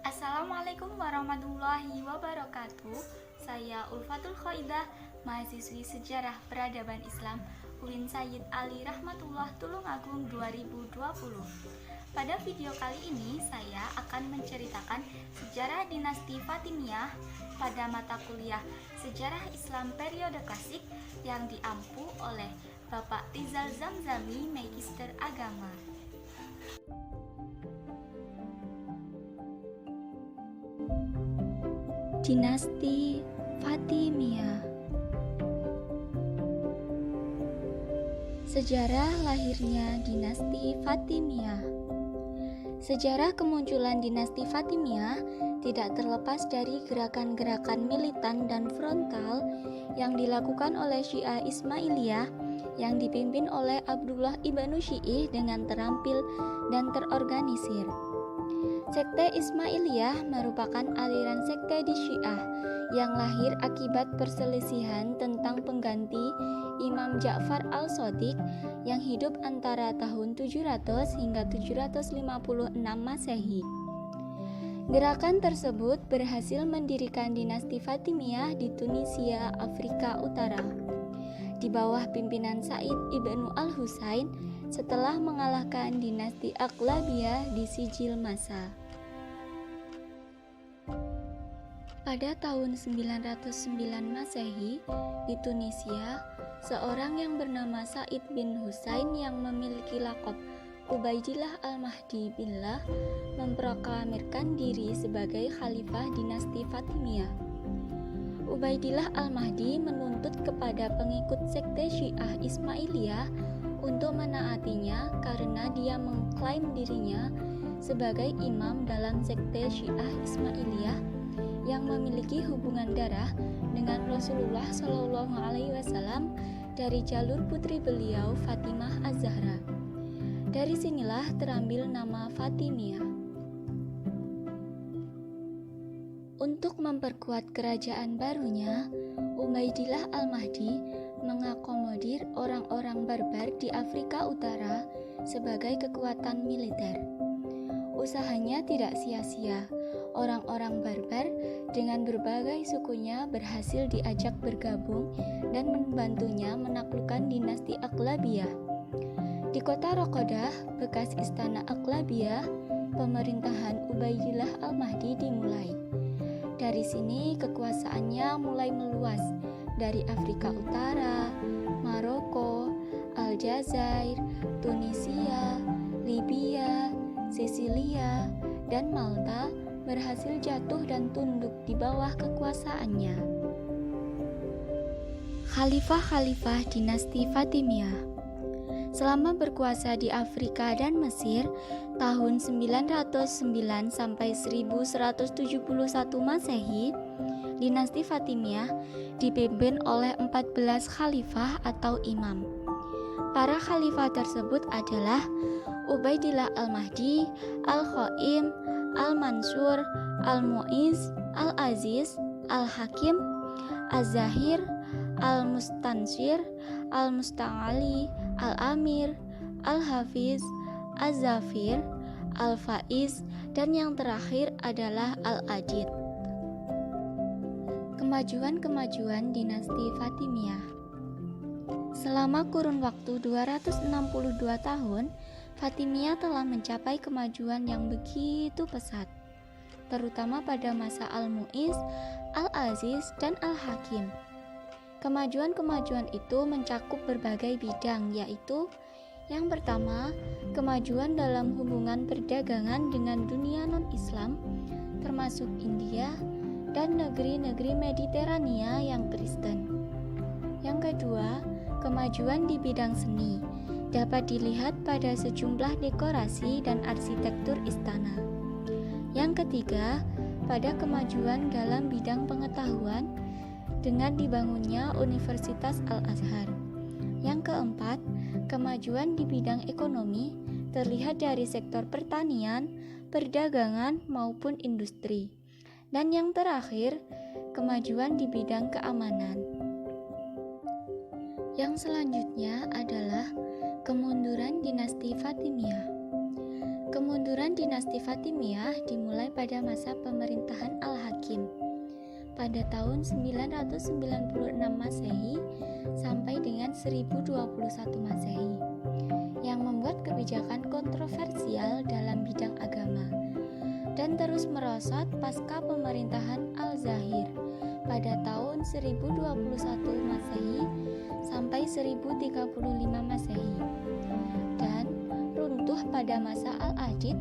Assalamualaikum warahmatullahi wabarakatuh. Saya Ulfatul Khaidah, mahasiswi Sejarah Peradaban Islam UIN Sayyid Ali Rahmatullah Tulungagung 2020. Pada video kali ini saya akan menceritakan sejarah dinasti Fatimiyah pada mata kuliah Sejarah Islam Periode Klasik yang diampu oleh Bapak Rizal Zamzami, Magister Agama. Dinasti Fatimiyah. Sejarah lahirnya dinasti Fatimiyah. Sejarah kemunculan dinasti Fatimiyah tidak terlepas dari gerakan-gerakan militan dan frontal yang dilakukan oleh Syiah Ismailiyah yang dipimpin oleh Abdullah ibnu Syi'ih dengan terampil dan terorganisir. Sekte Ismailiyah merupakan aliran sekte di Syiah yang lahir akibat perselisihan tentang pengganti Imam Ja'far al-Shadiq yang hidup antara tahun 700 hingga 756 Masehi. Gerakan tersebut berhasil mendirikan dinasti Fatimiyah di Tunisia, Afrika Utara, di bawah pimpinan Said ibnu al-Husain setelah mengalahkan dinasti Aqlabiyah di Sijil Masa. Pada tahun 909 Masehi, di Tunisia, seorang yang bernama Said bin Husain yang memiliki lakop Ubaidillah al-Mahdi billah memproklamirkan diri sebagai khalifah dinasti Fatimiyah. Ubaidillah al-Mahdi menuntut kepada pengikut sekte Syiah Ismailiyah untuk menaatinya karena dia mengklaim dirinya sebagai imam dalam sekte Syiah Ismailiyah yang memiliki hubungan darah dengan Rasulullah SAW dari jalur putri beliau Fatimah Az-Zahra. Dari sinilah terambil nama Fatimiyah. Untuk memperkuat kerajaan barunya, Ubaidillah al-Mahdi mengakomodir orang-orang barbar di Afrika Utara sebagai kekuatan militer. Usahanya tidak sia-sia. Orang-orang barbar dengan berbagai sukunya berhasil diajak bergabung dan membantunya menaklukkan dinasti Aqlabiyah. Di kota Roqadah, bekas istana Aqlabiyah, pemerintahan Ubaidillah al-Mahdi dimulai. Dari sini kekuasaannya mulai meluas dari Afrika Utara, Maroko, Aljazair, Tunisia, Libya, Sisilia, dan Malta berhasil jatuh dan tunduk di bawah kekuasaannya. Khalifah-khalifah dinasti Fatimiyah. Selama berkuasa di Afrika dan Mesir tahun 909 sampai 1171 Masehi, dinasti Fatimiyah dipimpin oleh 14 khalifah atau imam. Para khalifah tersebut adalah Ubaidillah al-Mahdi, Al-Qaim, Al-Mansur, Al-Mu'iz, Al-Aziz, Al-Hakim, Az-Zahir, Al-Mustansir, Al-Musta'ali, Al-Amir, Al-Hafiz, Az-Zafir, Al-Faiz, dan yang terakhir adalah Al-Adid. Kemajuan-kemajuan dinasti Fatimiyah. Selama kurun waktu 262 tahun, Fatimiyah telah mencapai kemajuan yang begitu pesat, terutama pada masa Al-Mu'iz, Al-Aziz, dan Al-Hakim. Kemajuan-kemajuan itu mencakup berbagai bidang, yaitu yang pertama, kemajuan dalam hubungan perdagangan dengan dunia non-Islam, termasuk India dan negeri-negeri Mediterania yang Kristen. Yang kedua, kemajuan di bidang seni dapat dilihat pada sejumlah dekorasi dan arsitektur istana. Yang ketiga, pada kemajuan dalam bidang pengetahuan dengan dibangunnya Universitas Al-Azhar. Yang keempat, kemajuan di bidang ekonomi terlihat dari sektor pertanian, perdagangan, maupun industri. Dan yang terakhir, kemajuan di bidang keamanan. Yang selanjutnya adalah kemunduran dinasti Fatimiyah. Kemunduran dinasti Fatimiyah dimulai pada masa pemerintahan Al-Hakim pada tahun 996 Masehi sampai dengan 1021 Masehi yang membuat kebijakan kontroversial dalam bidang agama dan terus merosot pasca pemerintahan Al-Zahir pada tahun 1021 Masehi sampai 1035 Masehi dan runtuh pada masa Al-Adid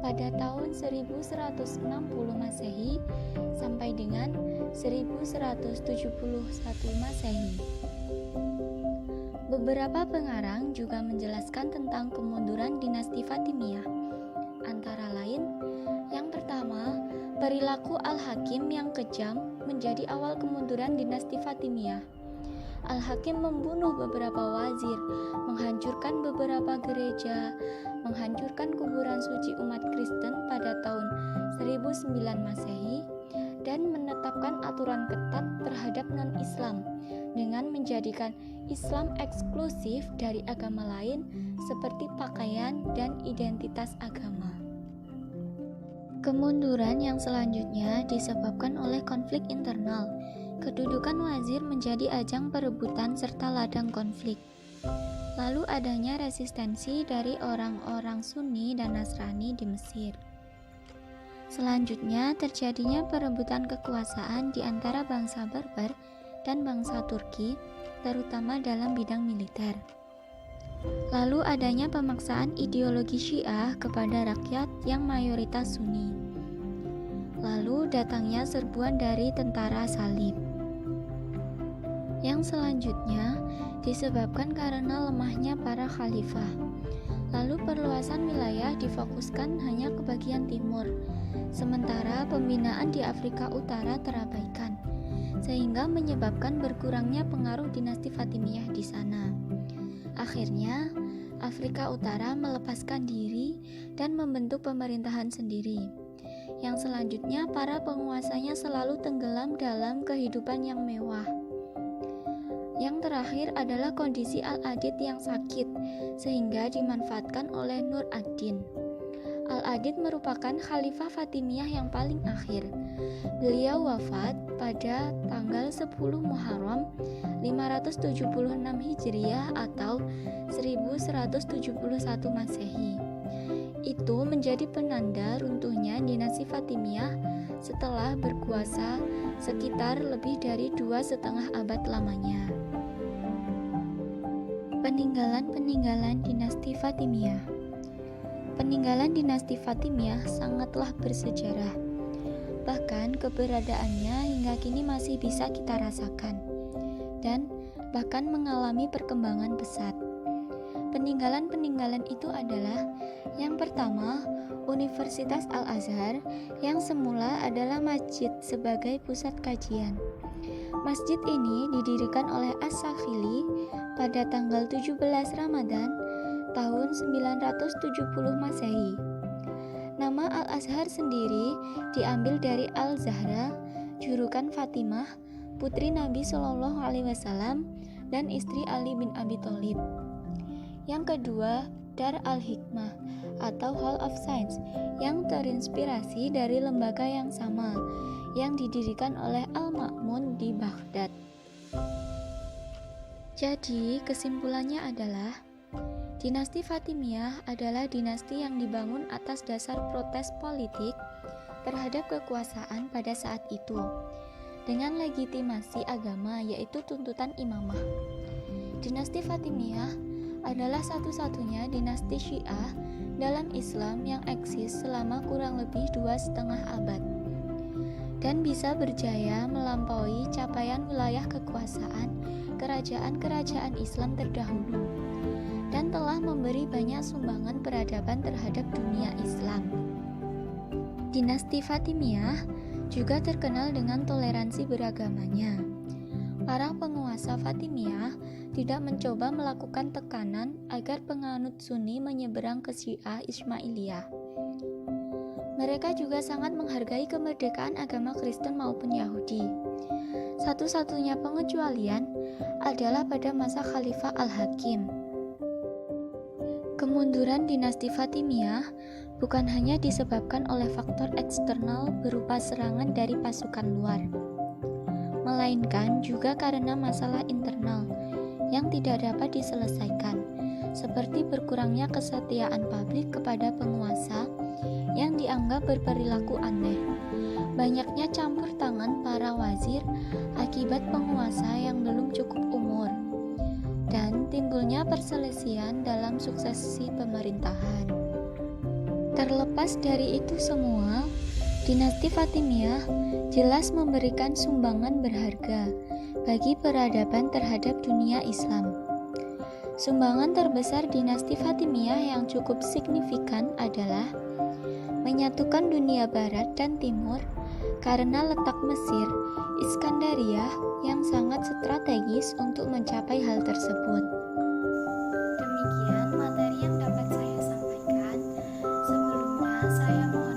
pada tahun 1160 Masehi sampai dengan 1171 Masehi. Beberapa pengarang juga menjelaskan tentang kemunduran dinasti Fatimiyah. Antara lain, yang pertama, perilaku Al-Hakim yang kejam menjadi awal kemunduran dinasti Fatimiyah. Al-Hakim membunuh beberapa wazir, menghancurkan beberapa gereja, menghancurkan kuburan suci umat Kristen pada tahun 1009 Masehi, dan menetapkan aturan ketat terhadap non-Islam dengan menjadikan Islam eksklusif dari agama lain seperti pakaian dan identitas agama. Kemunduran yang selanjutnya disebabkan oleh konflik internal. Kedudukan wazir menjadi ajang perebutan serta ladang konflik. Lalu adanya resistensi dari orang-orang Sunni dan Nasrani di Mesir. Selanjutnya terjadinya perebutan kekuasaan di antara bangsa Berber dan bangsa Turki, terutama dalam bidang militer. Lalu adanya pemaksaan ideologi Syiah kepada rakyat yang mayoritas Sunni. Lalu datangnya serbuan dari tentara salib. Yang selanjutnya disebabkan karena lemahnya para khalifah. Lalu perluasan wilayah difokuskan hanya ke bagian timur, sementara pembinaan di Afrika Utara terabaikan, sehingga menyebabkan berkurangnya pengaruh dinasti Fatimiyah di sana. Akhirnya, Afrika Utara melepaskan diri dan membentuk pemerintahan sendiri. Yang selanjutnya, para penguasanya selalu tenggelam dalam kehidupan yang mewah. Yang terakhir adalah kondisi Al-Adid yang sakit, sehingga dimanfaatkan oleh Nur ad-Din. Al-Adid merupakan Khalifah Fatimiyah yang paling akhir. Beliau wafat pada tanggal 10 Muharram 576 Hijriah atau 1171 Masehi. Itu menjadi penanda runtuhnya dinasti Fatimiyah setelah berkuasa sekitar lebih dari 2,5 abad lamanya. Peninggalan dinasti Fatimiyah. Peninggalan dinasti Fatimiyah sangatlah bersejarah. Bahkan keberadaannya hingga kini masih bisa kita rasakan dan bahkan mengalami perkembangan pesat. Peninggalan-peninggalan itu adalah yang pertama, Universitas Al-Azhar yang semula adalah masjid sebagai pusat kajian. Masjid ini didirikan oleh As-Sakhili pada tanggal 17 Ramadan tahun 970 Masehi. Nama Al-Azhar sendiri diambil dari Al-Zahra, julukan Fatimah, putri Nabi Shallallahu Alaihi Wasallam dan istri Ali bin Abi Thalib. Yang kedua, Dar al-Hikmah atau Hall of Science yang terinspirasi dari lembaga yang sama yang didirikan oleh Al-Ma'mun di Baghdad. Jadi, kesimpulannya adalah dinasti Fatimiyah adalah dinasti yang dibangun atas dasar protes politik terhadap kekuasaan pada saat itu dengan legitimasi agama yaitu tuntutan imamah. Dinasti Fatimiyah adalah satu-satunya dinasti Syiah dalam Islam yang eksis selama kurang lebih 2,5 abad dan bisa berjaya melampaui capaian wilayah kekuasaan kerajaan-kerajaan Islam terdahulu dan telah memberi banyak sumbangan peradaban terhadap dunia Islam. Dinasti Fatimiyah juga terkenal dengan toleransi beragamanya. Para penguasa Fatimiyah tidak mencoba melakukan tekanan agar penganut Sunni menyeberang ke Syiah Ismailiyah. Mereka juga sangat menghargai kemerdekaan agama Kristen maupun Yahudi. Satu-satunya pengecualian adalah pada masa Khalifah Al-Hakim. Kemunduran dinasti Fatimiyah bukan hanya disebabkan oleh faktor eksternal berupa serangan dari pasukan luar, melainkan juga karena masalah internal yang tidak dapat diselesaikan, seperti berkurangnya kesetiaan publik kepada penguasa yang dianggap berperilaku aneh, banyaknya campur tangan para wazir akibat penguasa yang belum cukup umur, dan timbulnya perselisihan dalam suksesi pemerintahan. Terlepas dari itu semua, dinasti Fatimiyah jelas memberikan sumbangan berharga bagi peradaban terhadap dunia Islam. Sumbangan terbesar dinasti Fatimiyah yang cukup signifikan adalah menyatukan dunia barat dan timur karena letak Mesir, Iskandaria yang sangat strategis untuk mencapai hal tersebut. Demikian materi yang dapat saya sampaikan. Sebelumnya saya mohon